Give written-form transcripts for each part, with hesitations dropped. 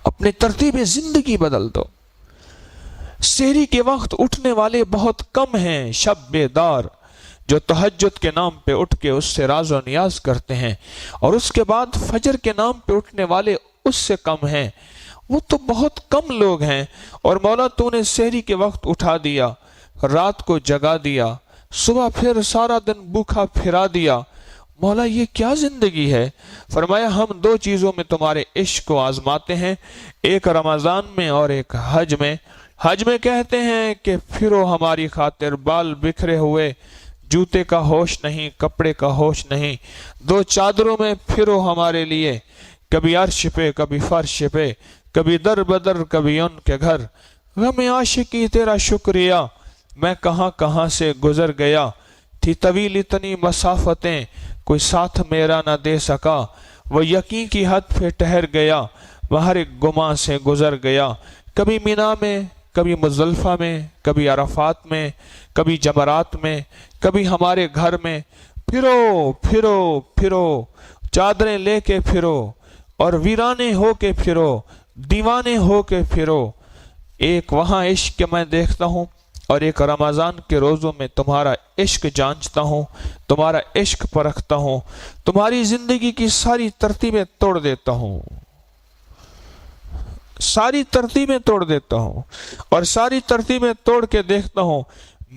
اپنی ترتیب زندگی بدل دو۔ سحری کے وقت اٹھنے والے بہت کم ہیں شب بیدار، جو تہجد کے نام پہ اٹھ کے اس سے راز و نیاز کرتے ہیں، اور اس کے بعد فجر کے نام پہ اٹھنے والے اس سے کم ہیں، وہ تو بہت کم لوگ ہیں۔ اور مولا تو نے سحری کے وقت اٹھا دیا، رات کو جگا دیا، صبح پھر سارا دن بھوکا پھرا دیا، مولا یہ کیا زندگی ہے؟ فرمایا ہم دو چیزوں میں تمہارے عشق کو آزماتے ہیں، ایک رمضان میں اور ایک حج میں۔ حج میں کہتے ہیں کہ پھرو ہماری خاطر، بال بکھرے ہوئے، جوتے کا ہوش نہیں، کپڑے کا ہوش نہیں، دو چادروں میں پھرو ہمارے لیے، کبھی عرش پہ کبھی فرش پہ، کبھی در بدر کبھی ان کے گھر، غم عاشقی تیرا شکریہ، میں کہاں کہاں سے گزر گیا، تھی طویل اتنی مسافتیں، کوئی ساتھ میرا نہ دے سکا، وہ یقین کی حد پہ ٹھہر گیا، وہ ہر ایک گماں سے گزر گیا، کبھی مینا میں کبھی مزدلفہ میں، کبھی عرفات میں، کبھی جمرات میں، کبھی ہمارے گھر میں، پھرو پھرو پھرو، چادریں لے کے پھرو، اور ویرانے ہو کے پھرو، دیوانے ہو کے پھرو۔ ایک وہاں عشق میں دیکھتا ہوں، اور ایک رمضان کے روزوں میں تمہارا عشق جانچتا ہوں، تمہارا عشق پرکھتا ہوں، تمہاری زندگی کی ساری ترتیبیں توڑ دیتا ہوں، ساری ترتیبیں توڑ دیتا ہوں، اور ساری ترتیبیں توڑ کے دیکھتا ہوں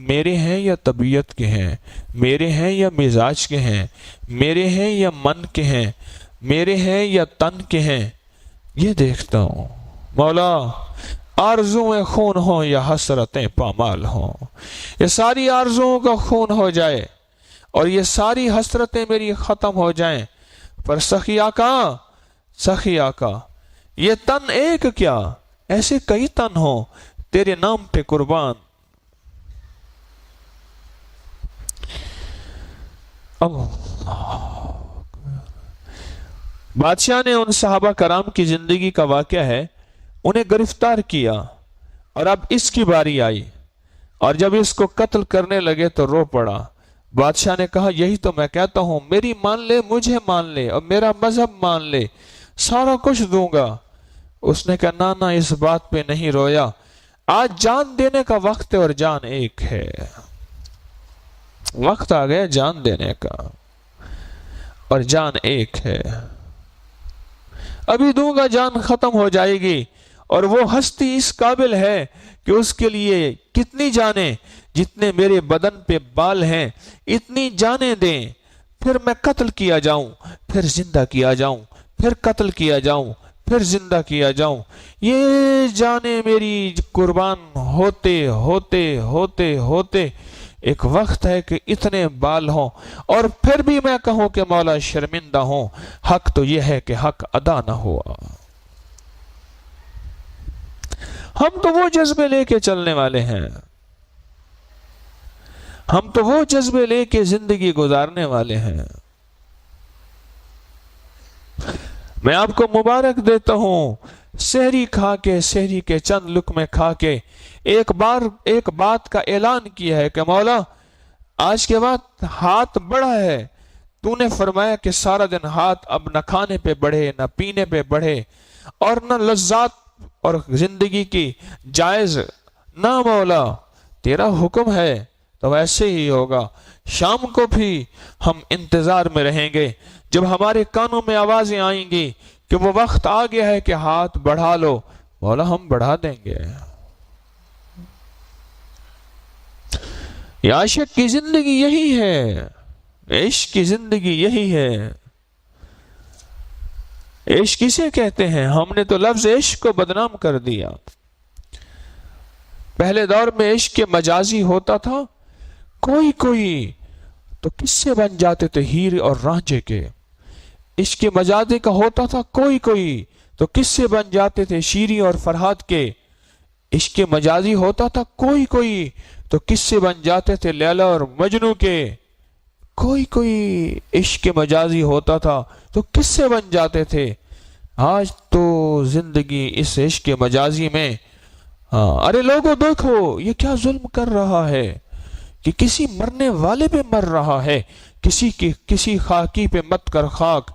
میرے ہیں یا طبیعت کے ہیں، میرے ہیں یا مزاج کے ہیں، میرے ہیں یا من کے ہیں، میرے ہیں یا تن کے ہیں، یہ دیکھتا ہوں۔ مولا آرزویں خون ہوں یا حسرتیں پامال ہوں، یہ ساری آرزوؤں کا خون ہو جائے اور یہ ساری حسرتیں میری ختم ہو جائیں، پر سخی آقا، سخی آقا، یہ تن ایک کیا، ایسے کئی تن ہوں تیرے نام پہ قربان۔ بادشاہ نے ان صحابہ کرام کی زندگی کا واقعہ ہے، انہیں گرفتار کیا، اور اب اس کی باری آئی، اور جب اس کو قتل کرنے لگے تو رو پڑا۔ بادشاہ نے کہا یہی تو میں کہتا ہوں، میری مان لے، مجھے مان لے، اور میرا مذہب مان لے، سارا کچھ دوں گا۔ اس نے کہا نہ اس بات پہ نہیں رویا، آج جان دینے کا وقت ہے اور جان ایک ہے، وقت آ گیا جان دینے کا اور جان ایک ہے، ابھی دوں گا جان ختم ہو جائے گی، اور وہ ہستی اس قابل ہے کہ اس کے لیے کتنی جانیں، جتنے میرے بدن پہ بال ہیں اتنی جانیں دیں، پھر میں قتل کیا جاؤں، پھر زندہ کیا جاؤں، پھر قتل کیا جاؤں، پھر زندہ کیا جاؤں، یہ جانیں میری قربان ہوتے ہوتے ہوتے ہوتے ایک وقت ہے کہ اتنے بال ہوں، اور پھر بھی میں کہوں کہ مولا شرمندہ ہوں، حق تو یہ ہے کہ حق ادا نہ ہوا۔ ہم تو وہ جذبے لے کے چلنے والے ہیں، ہم تو وہ جذبے لے کے زندگی گزارنے والے ہیں۔ میں آپ کو مبارک دیتا ہوں، سحری کھا کے، سحری کے چند لقمے کھا کے ایک بات کا اعلان کیا ہے کہ مولا آج کے بعد ہاتھ بڑھا ہے، تو نے فرمایا کہ سارا دن ہاتھ اب نہ کھانے پہ بڑھے، نہ پینے پہ بڑھے، اور نہ لذات اور زندگی کی جائز، نہ مولا تیرا حکم ہے تو ویسے ہی ہوگا۔ شام کو بھی ہم انتظار میں رہیں گے جب ہمارے کانوں میں آوازیں آئیں گی کہ وہ وقت آ گیا ہے کہ ہاتھ بڑھا لو، مولا ہم بڑھا دیں گے۔ یہ عاشق کی زندگی یہی ہے، عشق کی زندگی یہی ہے۔ عشق کسے کہتے ہیں؟ ہم نے تو لفظ عشق کو بدنام کر دیا۔ پہلے دور میں عشق کے مجازی ہوتا تھا، کوئی تو کس سے بن جاتے تھے ہیر اور رانجھے کے، عشق کے مجازی کا ہوتا تھا کوئی تو کس سے بن جاتے تھے شیری اور فرہاد کے، عشق کے مجازی ہوتا تھا کوئی تو کس سے بن جاتے تھے لیلا اور مجنو کے، کوئی عشق کے مجازی ہوتا تھا تو کس سے بن جاتے تھے۔ آج تو زندگی اس عشق کے مجازی میں، ارے لوگوں دیکھو یہ کیا ظلم کر رہا ہے کہ کسی مرنے والے پہ مر رہا ہے، کسی خاکی پہ مت کر خاک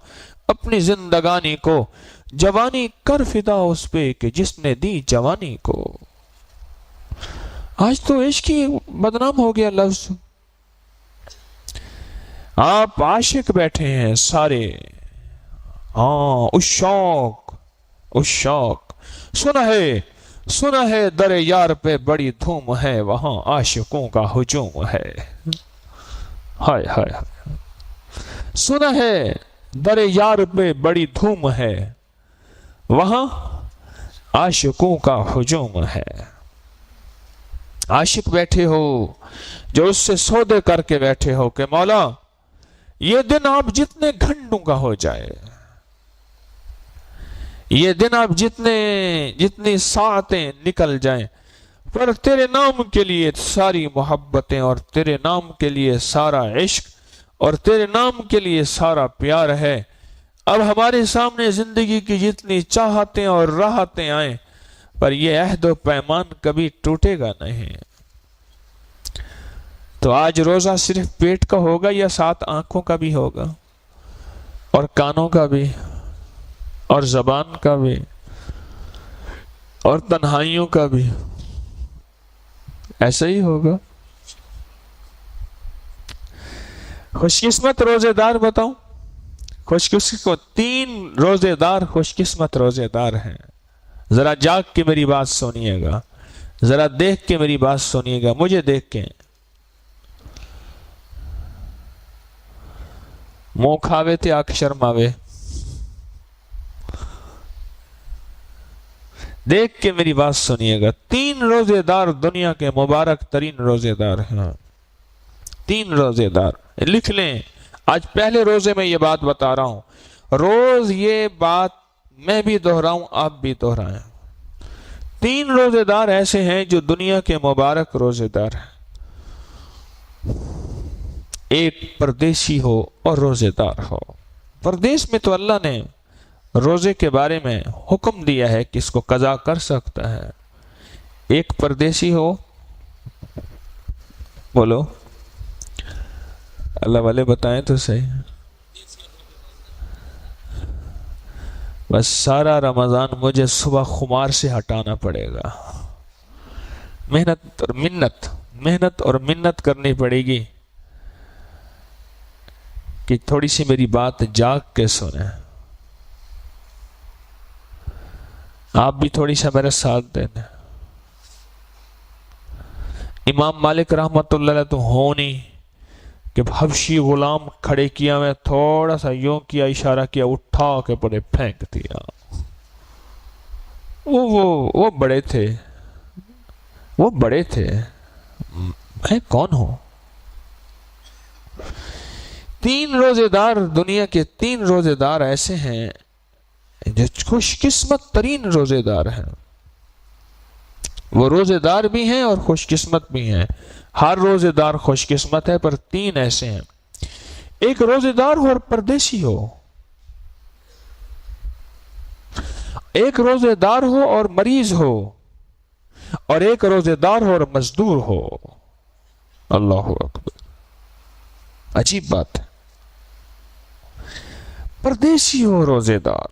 اپنی زندگانی کو، جوانی کر فدا اس پہ کہ جس نے دی جوانی کو۔ آج تو عشق ہی بدنام ہو گیا لفظ۔ آپ عاشق بیٹھے ہیں سارے، ہاں اس شوق سنا ہے در یار پہ بڑی دھوم ہے، وہاں عاشقوں کا ہجوم ہے۔ ہائے ہائے ہائے، سنا ہے در یار پہ بڑی دھوم ہے، وہاں عاشقوں کا ہجوم ہے۔ عاشق بیٹھے ہو جو اس سے سودے کر کے بیٹھے ہو کہ مولا یہ دن آپ جتنے گھنٹوں کا ہو جائے، یہ دن آپ جتنی ساعتیں نکل جائیں، پر تیرے نام کے لیے ساری محبتیں اور تیرے نام کے لیے سارا عشق اور تیرے نام کے لیے سارا پیار ہے۔ اب ہمارے سامنے زندگی کی جتنی چاہتیں اور راحتیں آئیں، پر یہ عہد و پیمان کبھی ٹوٹے گا نہیں۔ تو آج روزہ صرف پیٹ کا ہوگا یا ساتھ آنکھوں کا بھی ہوگا، اور کانوں کا بھی، اور زبان کا بھی، اور تنہائیوں کا بھی؟ ایسا ہی ہوگا۔ خوش قسمت روزے دار بتاؤں، خوش قسمت 3 روزے دار خوش قسمت روزے دار ہیں۔ ذرا جاگ کے میری بات سنیے گا، ذرا دیکھ کے میری بات سنیے گا، مجھے دیکھ کے منہ کھاوے تے آنکھ شرماوے۔ دیکھ کے میری بات سنیے گا، 3 روزے دار دنیا کے مبارک ترین روزے دار ہیں۔ 3 روزے دار لکھ لیں۔ آج پہلے روزے میں یہ بات بتا رہا ہوں، روز یہ بات میں بھی دہراؤں، آپ بھی دہرائیں۔ 3 روزے دار ایسے ہیں جو دنیا کے مبارک روزے دار ہیں۔ ایک پردیسی ہو اور روزے دار ہو۔ پردیس میں تو اللہ نے روزے کے بارے میں حکم دیا ہے کہ اس کو قضا کر سکتا ہے۔ ایک پردیسی ہو، بولو اللہ والے بتائیں تو صحیح۔ بس سارا رمضان مجھے صبح خمار سے ہٹانا پڑے گا، محنت اور منت کرنی پڑے گی کہ تھوڑی سی میری بات جاگ کے سنیں۔ آپ بھی تھوڑی سا میرے ساتھ دینا۔ امام مالک رحمت اللہ علیہ تو ہونی کہ حبشی غلام کھڑے کیا، میں تھوڑا سا یوں کیا، اشارہ کیا، اٹھا کے پڑے پھینک دیا۔ وہ بڑے تھے، میں کون ہوں؟ 3 روزے دار دنیا کے 3 روزے دار ایسے ہیں جو خوش قسمت ترین روزے دار ہیں۔ وہ روزے دار بھی ہیں اور خوش قسمت بھی ہیں۔ ہر روزے دار خوش قسمت ہے، پر 3 ایسے ہیں۔ ایک روزے دار ہو اور پردیسی ہو، ایک روزے دار ہو اور مریض ہو، اور ایک روزے دار ہو اور مزدور ہو۔ اللہ اکبر، عجیب بات ہے۔ پردیسی ہو روزے دار،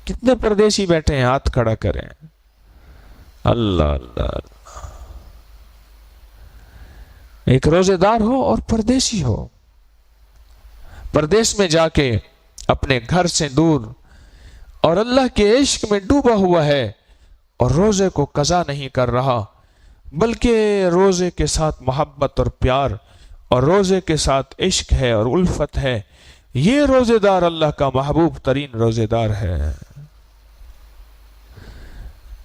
کتنے پردیسی بیٹھے ہیں؟ ہاتھ کھڑا کریں۔ اللہ اللہ، ایک روزے دار ہو اور پردیسی ہو، پردیس میں جا کے اپنے گھر سے دور اور اللہ کے عشق میں ڈوبا ہوا ہے، اور روزے کو قضا نہیں کر رہا، بلکہ روزے کے ساتھ محبت اور پیار اور روزے کے ساتھ عشق ہے اور الفت ہے۔ یہ روزے دار اللہ کا محبوب ترین روزے دار ہے۔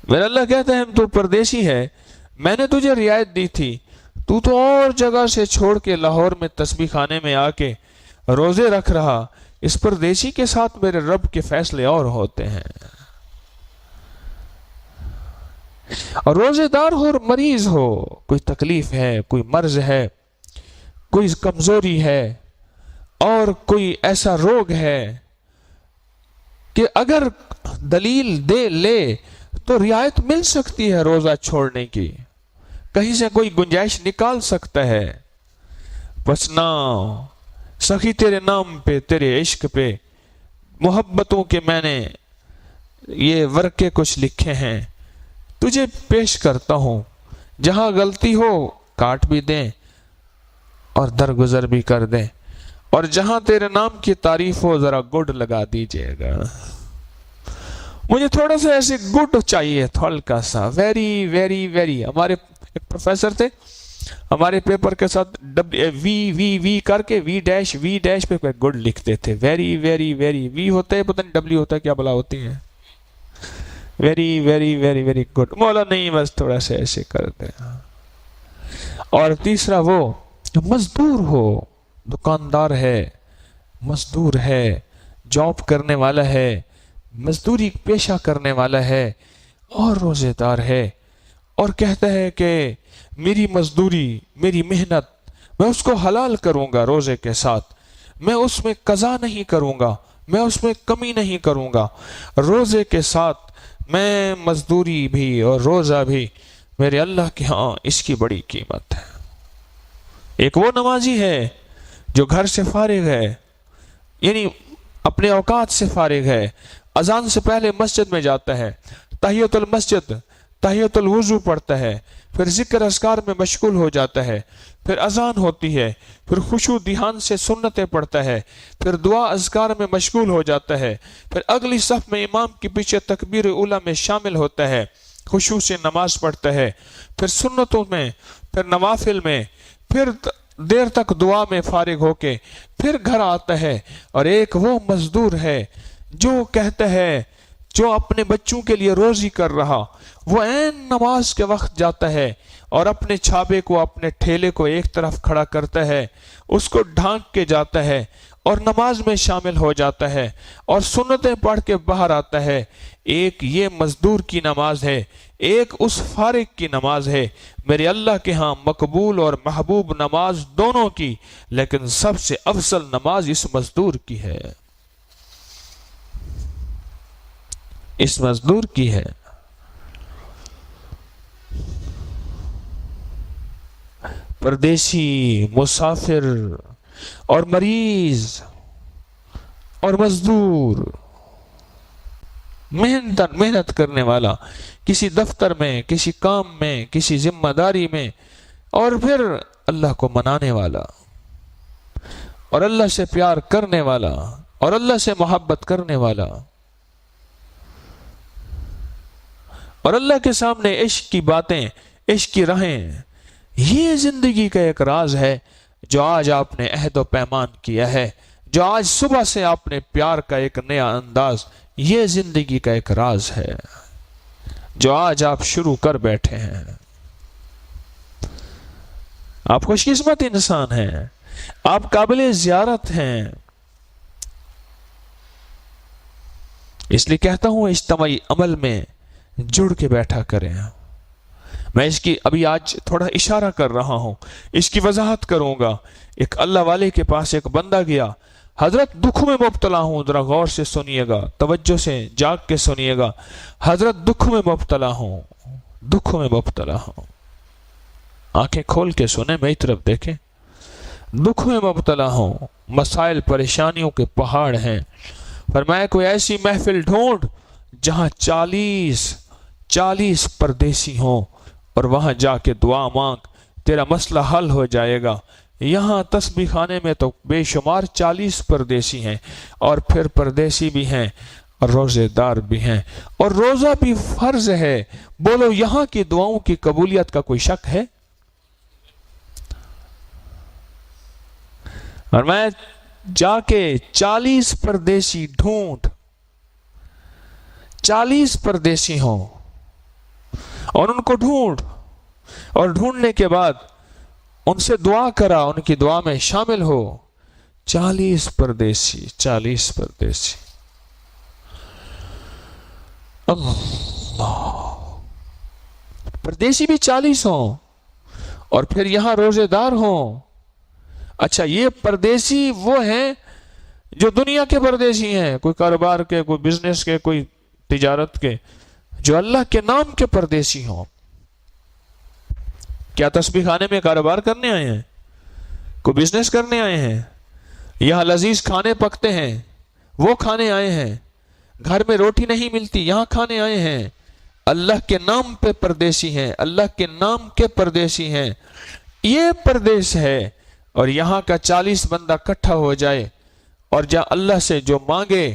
میرا اللہ کہتا ہے تو پردیسی ہے، میں نے تجھے رعایت دی تھی، تو اور جگہ سے چھوڑ کے لاہور میں تسبیح خانے میں آ کے روزے رکھ رہا۔ اس پردیسی کے ساتھ میرے رب کے فیصلے اور ہوتے ہیں۔ اور روزے دار ہو اور مریض ہو، کوئی تکلیف ہے، کوئی مرض ہے، کوئی کمزوری ہے، اور کوئی ایسا روگ ہے کہ اگر دلیل دے لے تو رعایت مل سکتی ہے روزہ چھوڑنے کی، کہیں سے کوئی گنجائش نکال سکتا ہے۔ بس نہ سخی تیرے نام پہ، تیرے عشق پہ محبتوں کے میں نے یہ ورقے کچھ لکھے ہیں، تجھے پیش کرتا ہوں، جہاں غلطی ہو کاٹ بھی دیں اور درگزر بھی کر دیں، اور جہاں تیرے نام کی تعریف ہو ذرا گڈ لگا دیجئے گا۔ مجھے تھوڑا سا ایسے گڈ چاہیے، ہلکا سا، ویری ویری ویری۔ ہمارے ایک پروفیسر تھے، ہمارے پیپر کے ساتھ وی وی وی کر کے وی ڈیش پہ گڈ لکھتے تھے، ویری ویری ویری۔ وی ہوتا ہے پتہ نہیں ڈبلیو ہوتا ہے کیا بلا ہوتی ہیں، very very very very good. مولا نہیں بس تھوڑا سا ایسے کرتے ہیں۔ اور تیسرا وہ جو مزدور ہو، دکاندار ہے، مزدور ہے، جاب کرنے والا ہے، مزدوری پیشہ کرنے والا ہے اور روزے دار ہے، اور کہتا ہے کہ میری مزدوری، میری محنت میں اس کو حلال کروں گا روزے کے ساتھ، میں اس میں قضا نہیں کروں گا، میں اس میں کمی نہیں کروں گا، روزے کے ساتھ میں مزدوری بھی اور روزہ بھی میرے اللہ کے ہاں اس کی بڑی قیمت ہے۔ ایک وہ نمازی ہے جو گھر سے فارغ ہے، یعنی اپنے اوقات سے فارغ ہے، اذان سے پہلے مسجد میں جاتا ہے، تحیۃ المسجد، تحیۃ الوضو پڑھتا ہے، پھر ذکر اذکار میں مشغول ہو جاتا ہے، پھر اذان ہوتی ہے، پھر خشوع دھیان سے سنتیں پڑھتا ہے، پھر دعا اذکار میں مشغول ہو جاتا ہے، پھر اگلی صف میں امام کے پیچھے تکبیر اولیٰ میں شامل ہوتا ہے، خشوع سے نماز پڑھتا ہے، پھر سنتوں میں، پھر نوافل میں، پھر دیر تک دعا میں فارغ ہو کے پھر گھر آتا ہے۔ اور ایک وہ مزدور ہے جو کہتا ہے، جو اپنے بچوں کے لیے روزی کر رہا، وہ عین نماز کے وقت جاتا ہے اور اپنے چھابے کو، اپنے ٹھیلے کو ایک طرف کھڑا کرتا ہے، اس کو ڈھانک کے جاتا ہے اور نماز میں شامل ہو جاتا ہے اور سنتیں پڑھ کے باہر آتا ہے۔ ایک یہ مزدور کی نماز ہے، ایک اس فارغ کی نماز ہے۔ میرے اللہ کے ہاں مقبول اور محبوب نماز دونوں کی، لیکن سب سے افضل نماز اس مزدور کی ہے، اس مزدور کی ہے۔ پردیسی، مسافر اور مریض اور مزدور، محنت کرنے والا، کسی دفتر میں، کسی کام میں، کسی ذمہ داری میں، اور پھر اللہ کو منانے والا اور اللہ سے پیار کرنے والا اور اللہ سے محبت کرنے والا اور اللہ کے سامنے عشق کی باتیں، عشق کی راہیں۔ یہ زندگی کا ایک راز ہے جو آج آپ نے عہد و پیمان کیا ہے، جو آج صبح سے آپ نے پیار کا ایک نیا انداز، یہ زندگی کا ایک راز ہے جو آج آپ شروع کر بیٹھے ہیں۔ آپ خوش قسمت انسان ہیں، آپ قابل زیارت ہیں۔ اس لیے کہتا ہوں اجتماعی عمل میں جڑ کے بیٹھا کریں۔ میں اس کی ابھی آج تھوڑا اشارہ کر رہا ہوں، اس کی وضاحت کروں گا۔ ایک اللہ والے کے پاس ایک بندہ گیا، حضرت دکھ میں مبتلا ہوں، ذرا غور سے سنیے گا، توجہ سے جاگ کے سنیے گا۔ حضرت دکھ میں مبتلا ہوں، دکھ میں مبتلا ہوں۔ آنکھیں کھول کے سنیں، میری طرف دیکھیں۔ دکھ میں مبتلا ہوں، مسائل پریشانیوں کے پہاڑ ہیں۔ فرمایا کوئی ایسی محفل ڈھونڈ جہاں 40 پردیسی ہوں، اور وہاں جا کے دعا مانگ، تیرا مسئلہ حل ہو جائے گا۔ یہاں تسبیح خانے میں تو بے شمار 40 پردیسی ہیں، اور پھر پردیسی بھی ہیں اور روزے دار بھی ہیں، اور روزہ بھی فرض ہے۔ بولو یہاں کی دعاؤں کی قبولیت کا کوئی شک ہے؟ اور میں جا کے 40 پردیسی ڈھونڈ، 40 پردیسی ہوں اور ان کو ڈھونڈ، اور ڈھونڈنے کے بعد ان سے دعا کرا، ان کی دعا میں شامل ہو۔ 40 پردیسی، 40 پردیسی، اللہ، پردیسی بھی 40 ہوں اور پھر یہاں روزے دار ہوں۔ اچھا، یہ پردیسی وہ ہیں جو دنیا کے پردیسی ہیں، کوئی کاروبار کے، کوئی بزنس کے، کوئی تجارت کے، جو اللہ کے نام کے پردیسی ہوں۔ کیا تسبیح خانے میں کاروبار کرنے آئے ہیں؟ کوئی بزنس کرنے آئے ہیں؟ یہاں لذیذ کھانے پکتے ہیں، وہ کھانے آئے ہیں، گھر میں روٹی نہیں ملتی یہاں کھانے آئے ہیں، اللہ کے نام پہ پردیسی ہیں، اللہ کے نام کے پردیسی ہیں، یہ پردیس ہے، اور یہاں کا 40 بندہ اکٹھا ہو جائے اور جہاں اللہ سے جو مانگے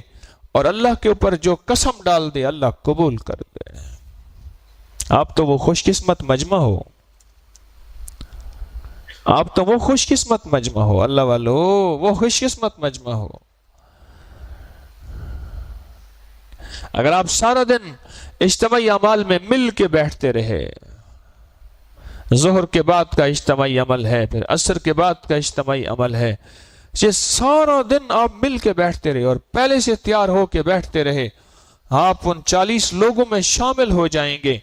اور اللہ کے اوپر جو قسم ڈال دے اللہ قبول کر دے۔ آپ تو وہ خوش قسمت مجمع ہو، آپ تو وہ خوش قسمت مجمع ہو، اللہ والو وہ خوش قسمت مجمع ہو۔ اگر آپ سارا دن اجتماعی اعمال میں مل کے بیٹھتے رہے، ظہر کے بعد کا اجتماعی عمل ہے، پھر عصر کے بعد کا اجتماعی عمل ہے، یہ سارا دن آپ مل کے بیٹھتے رہے اور پہلے سے تیار ہو کے بیٹھتے رہے، آپ ان 40 لوگوں میں شامل ہو جائیں گے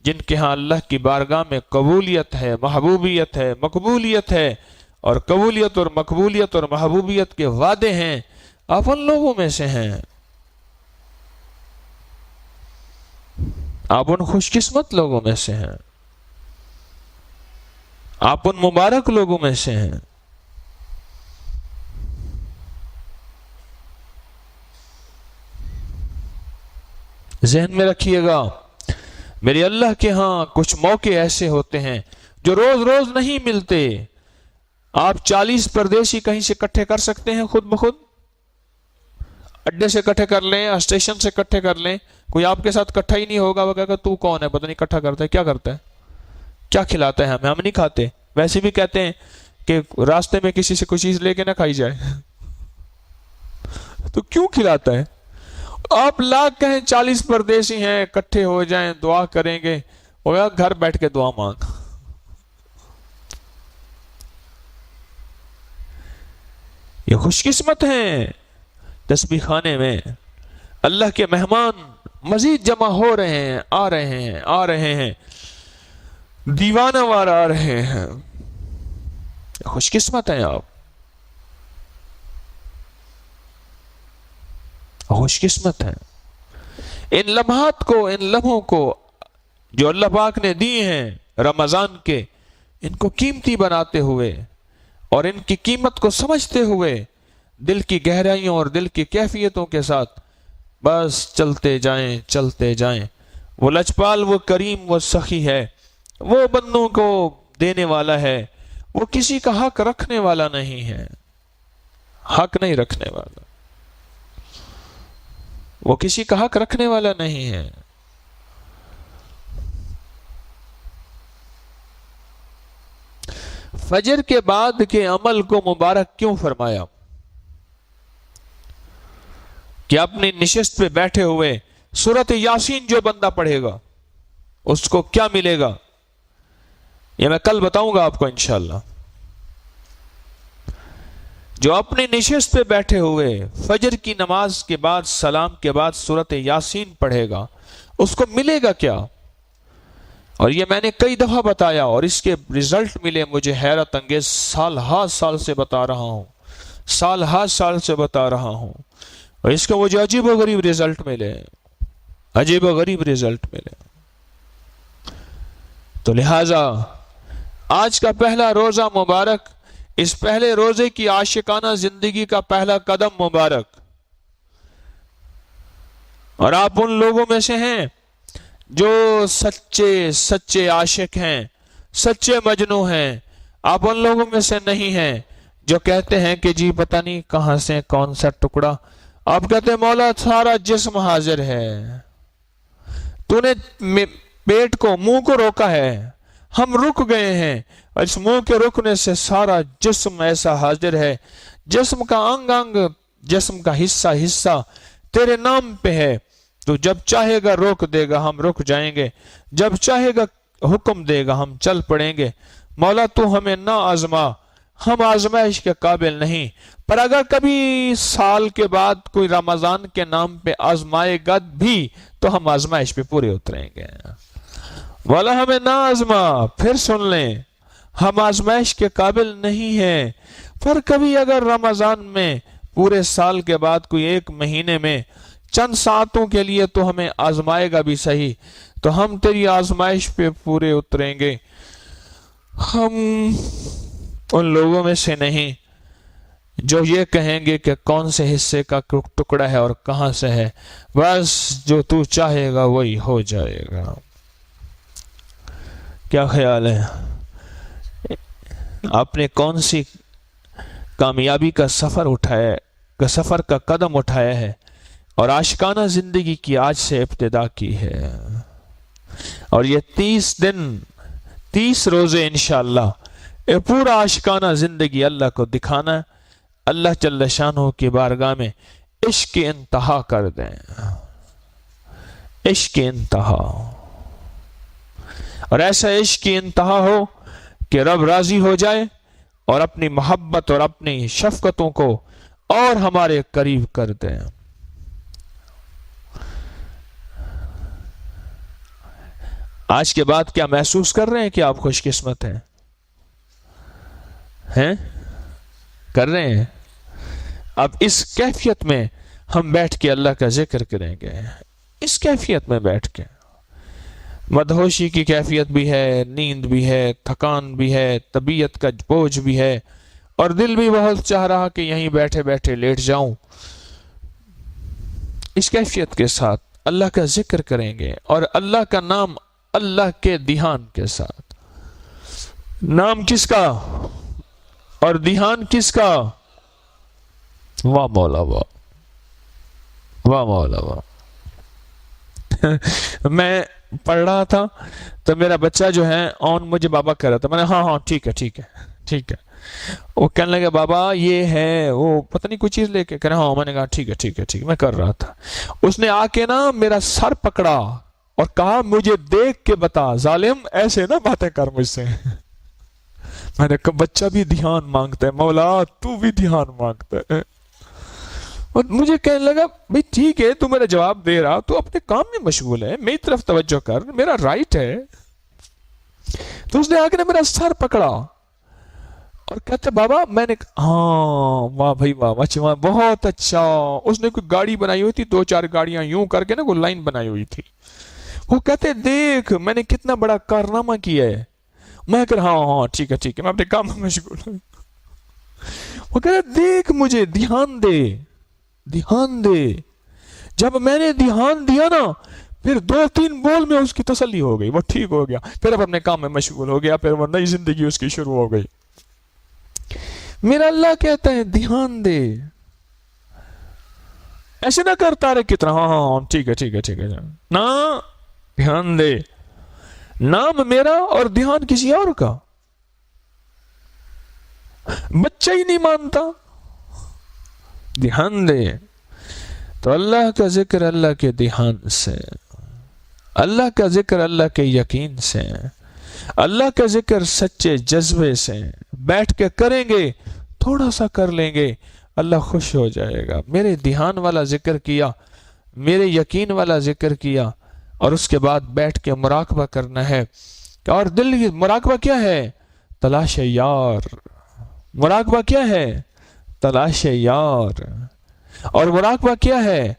جن کے ہاں اللہ کی بارگاہ میں قبولیت ہے، محبوبیت ہے، مقبولیت ہے، اور قبولیت اور مقبولیت اور محبوبیت کے وعدے ہیں، آپ ان لوگوں میں سے ہیں، آپ ان خوش قسمت لوگوں میں سے ہیں، آپ ان مبارک لوگوں میں سے ہیں۔ ذہن میں رکھیے گا، میرے اللہ کے ہاں کچھ موقع ایسے ہوتے ہیں جو روز روز نہیں ملتے۔ آپ 40 پردیسی کہیں سے اکٹھے کر سکتے ہیں خود بخود؟ اڈے سے اکٹھے کر لیں، اسٹیشن سے اکٹھے کر لیں، کوئی آپ کے ساتھ اکٹھا ہی نہیں ہوگا، وہ کہے گا تو کون ہے، پتہ نہیں اکٹھا کرتا ہے، کیا کرتا ہے، کیا کھلاتا ہے ہمیں، ہم نہیں کھاتے۔ ویسے بھی کہتے ہیں کہ راستے میں کسی سے کوئی چیز لے کے نہ کھائی جائے تو کیوں کھلاتا ہے؟ آپ لاکھ کہیں 40 پردیسی ہیں اکٹھے ہو جائیں دعا کریں گے، وہ گھر بیٹھ کے دعا مانگ۔ یہ خوش قسمت ہیں، تسبیح خانے میں اللہ کے مہمان مزید جمع ہو رہے ہیں، آ رہے ہیں، آ رہے ہیں، دیوانہ وار آ رہے ہیں، خوش قسمت ہیں آپ، خوش قسمت ہیں۔ ان لمحات کو، ان لمحوں کو جو اللہ پاک نے دیے ہیں رمضان کے، ان کو قیمتی بناتے ہوئے اور ان کی قیمت کو سمجھتے ہوئے دل کی گہرائیوں اور دل کی کیفیتوں کے ساتھ بس چلتے جائیں، چلتے جائیں۔ وہ لجپال، وہ کریم، وہ سخی ہے، وہ بندوں کو دینے والا ہے، وہ کسی کا حق رکھنے والا نہیں ہے، حق نہیں رکھنے والا، وہ کسی کا حق رکھنے والا نہیں ہے۔ فجر کے بعد کے عمل کو مبارک کیوں فرمایا؟ کہ اپنی نشست پہ بیٹھے ہوئے سورۃ یاسین جو بندہ پڑھے گا اس کو کیا ملے گا، یہ میں کل بتاؤں گا آپ کو انشاءاللہ۔ جو اپنی نشست پہ بیٹھے ہوئے فجر کی نماز کے بعد، سلام کے بعد سورۃ یاسین پڑھے گا، اس کو ملے گا کیا؟ اور یہ میں نے کئی دفعہ بتایا اور اس کے رزلٹ ملے مجھے حیرت انگیز، سال ہا سال سے بتا رہا ہوں، سال ہا سال سے بتا رہا ہوں، اور اس کا مجھے عجیب و غریب رزلٹ ملے، عجیب و غریب رزلٹ ملے۔ تو لہٰذا آج کا پہلا روزہ مبارک، اس پہلے روزے کی عاشقانہ زندگی کا پہلا قدم مبارک، اور آپ ان لوگوں میں سے ہیں جو سچے عاشق ہیں، سچے مجنو ہیں۔ آپ ان لوگوں میں سے نہیں ہیں جو کہتے ہیں کہ جی پتہ نہیں کہاں سے کون سا ٹکڑا، آپ کہتے ہیں مولا سارا جسم حاضر ہے، تو نے پیٹ کو، منہ کو روکا ہے، ہم رک گئے ہیں، اور اس منہ کے رکنے سے سارا جسم ایسا حاضر ہے، جسم کا انگ انگ، جسم کا حصہ حصہ تیرے نام پہ ہے، تو جب چاہے گا روک دے گا ہم رک جائیں گے، جب چاہے گا حکم دے گا ہم چل پڑیں گے، مولا تو ہمیں نہ آزما، ہم آزمائش کے قابل نہیں، پر اگر کبھی سال کے بعد کوئی رمضان کے نام پہ آزمائے گا بھی تو ہم آزمائش پہ پورے اتریں گے، مولا ہمیں نہ آزما، پھر سن لیں ہم آزمائش کے قابل نہیں ہیں، پر کبھی اگر رمضان میں پورے سال کے بعد کوئی ایک مہینے میں چند ساعتوں کے لیے تو ہمیں آزمائے گا بھی صحیح، تو ہم تیری آزمائش پہ پورے اتریں گے۔ ہم ان لوگوں میں سے نہیں جو یہ کہیں گے کہ کون سے حصے کا ٹکڑا ہے اور کہاں سے ہے، بس جو تو چاہے گا وہی ہو جائے گا۔ کیا خیال ہے؟ آپ نے کون سی کامیابی کا سفر کا قدم اٹھایا ہے اور عاشقانہ زندگی کی آج سے ابتدا کی ہے، اور یہ 30 دن 30 روزے انشاءاللہ یہ پورا عاشقانہ زندگی اللہ کو دکھانا ہے، اللہ جل شانہ کی بارگاہ میں عشق کی انتہا کر دیں، عشق کی انتہا، اور ایسا عشق کی انتہا ہو کہ رب راضی ہو جائے اور اپنی محبت اور اپنی شفقتوں کو اور ہمارے قریب کر دیں۔ آج کے بعد کیا محسوس کر رہے ہیں کہ آپ خوش قسمت ہیں؟ کر رہے ہیں؟ اب اس کیفیت میں ہم بیٹھ کے اللہ کا ذکر کریں گے، اس کیفیت میں بیٹھ کے۔ مدہوشی کی کیفیت بھی ہے، نیند بھی ہے، تھکان بھی ہے، طبیعت کا بوجھ بھی ہے، اور دل بھی بہت چاہ رہا کہ یہیں بیٹھے بیٹھے لیٹ جاؤں۔ اس کیفیت کے ساتھ اللہ کا ذکر کریں گے، اور اللہ کا نام اللہ کے دھیان کے ساتھ۔ نام کس کا اور دھیان کس کا؟ واہ مولا واہ، واہ مولا واہ۔ میں پڑھ رہا تھا تو میرا بچہ جو ہے مجھے بابا کہہ رہا تھا، میں نے ہاں ٹھیک ہے، وہ کہنے لگا بابا یہ ہے وہ پتہ نہیں کوئی چیز لے کے کہہ رہا، ہاں میں نے کہا ٹھیک ہے میں کر رہا تھا۔ اس نے آ کے نا میرا سر پکڑا اور کہا مجھے دیکھ کے بتا ظالم، ایسے نہ باتیں کر مجھ سے۔ میں نے کہا بچہ بھی دھیان مانگتا ہے مولا، تو بھی دھیان مانگتا ہے۔ اور مجھے کہنے لگا بھئی ٹھیک ہے تو میرا جواب دے رہا، تو اپنے کام میں مشغول ہے، میری طرف توجہ کر، میرا رائٹ ہے۔ تو اس نے آ کے میرا سر پکڑا اور کہتا بابا، میں نے کہا ہاں واہ بھائی واہ بہت اچھا۔ اس نے کوئی گاڑی بنائی ہوئی تھی، 2-4 گاڑیاں یوں کر کے نا کوئی لائن بنائی ہوئی تھی۔ وہ کہتے دیکھ میں نے کتنا بڑا کارنامہ کیا ہے۔ میں کہا ہاں ٹھیک ہے میں اپنے کام میں مشغول ہوں۔ وہ کہتا دیکھ مجھے دھیان دے۔ جب میں نے دھیان دیا نا پھر 2-3 بول میں اس کی تسلی ہو گئی، وہ ٹھیک ہو گیا، پھر اب اپنے کام میں مشغول ہو گیا، پھر وہ نئی زندگی اس کی شروع ہو گئی۔ میرا اللہ کہتا ہے دھیان دے، ایسے نہ کرتا رہے کتنا ہاں ٹھیک ہے نا، دھیان دے۔ نام میرا اور دھیان کسی اور کا۔ بچہ ہی نہیں مانتا، دھیان دے۔ تو اللہ کا ذکر اللہ کے دھیان سے، اللہ کا ذکر اللہ کے یقین سے، اللہ کا ذکر سچے جذبے سے بیٹھ کے کریں گے، تھوڑا سا کر لیں گے، اللہ خوش ہو جائے گا۔ میرے دھیان والا ذکر کیا، میرے یقین والا ذکر کیا، اور اس کے بعد بیٹھ کے مراقبہ کرنا ہے۔ اور دل کی مراقبہ کیا ہے؟ تلاش یار۔ مراقبہ کیا ہے؟ تلاش یار۔ اور مراقبہ کیا ہے؟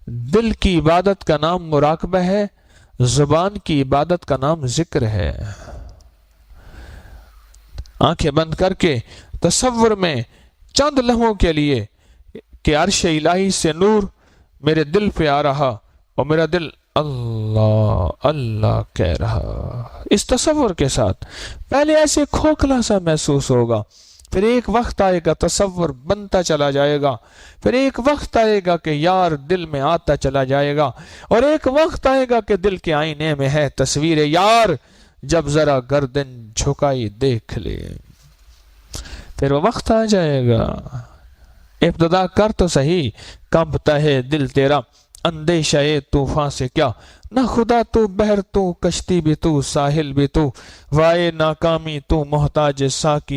دل کی عبادت کا نام مراقبہ ہے، زبان کی عبادت کا نام ذکر ہے۔ آنکھیں بند کر کے تصور میں چند لمحوں کے لیے کہ عرش الہی سے نور میرے دل پہ آ رہا اور میرا دل اللہ اللہ کہہ رہا۔ اس تصور کے ساتھ پہلے ایسے کھوکھلا سا محسوس ہوگا، پھر ایک وقت آئے گا تصور بنتا چلا جائے گا، پھر ایک وقت آئے گا کہ یار دل میں آتا چلا جائے گا، اور ایک وقت آئے گا کہ دل کے آئینے میں ہے تصویر یار، جب ذرا گردن جھکائی دیکھ لے۔ پھر وہ وقت آ جائے گا، ابتدا کر تو صحیح، کانپتا ہے دل تیرا اندیشہ طوفان سے کیا، نہ خدا تو بحر تو کشتی بھی تو ساحل بھی تو، وائے ناکامی تو محتاج ساکی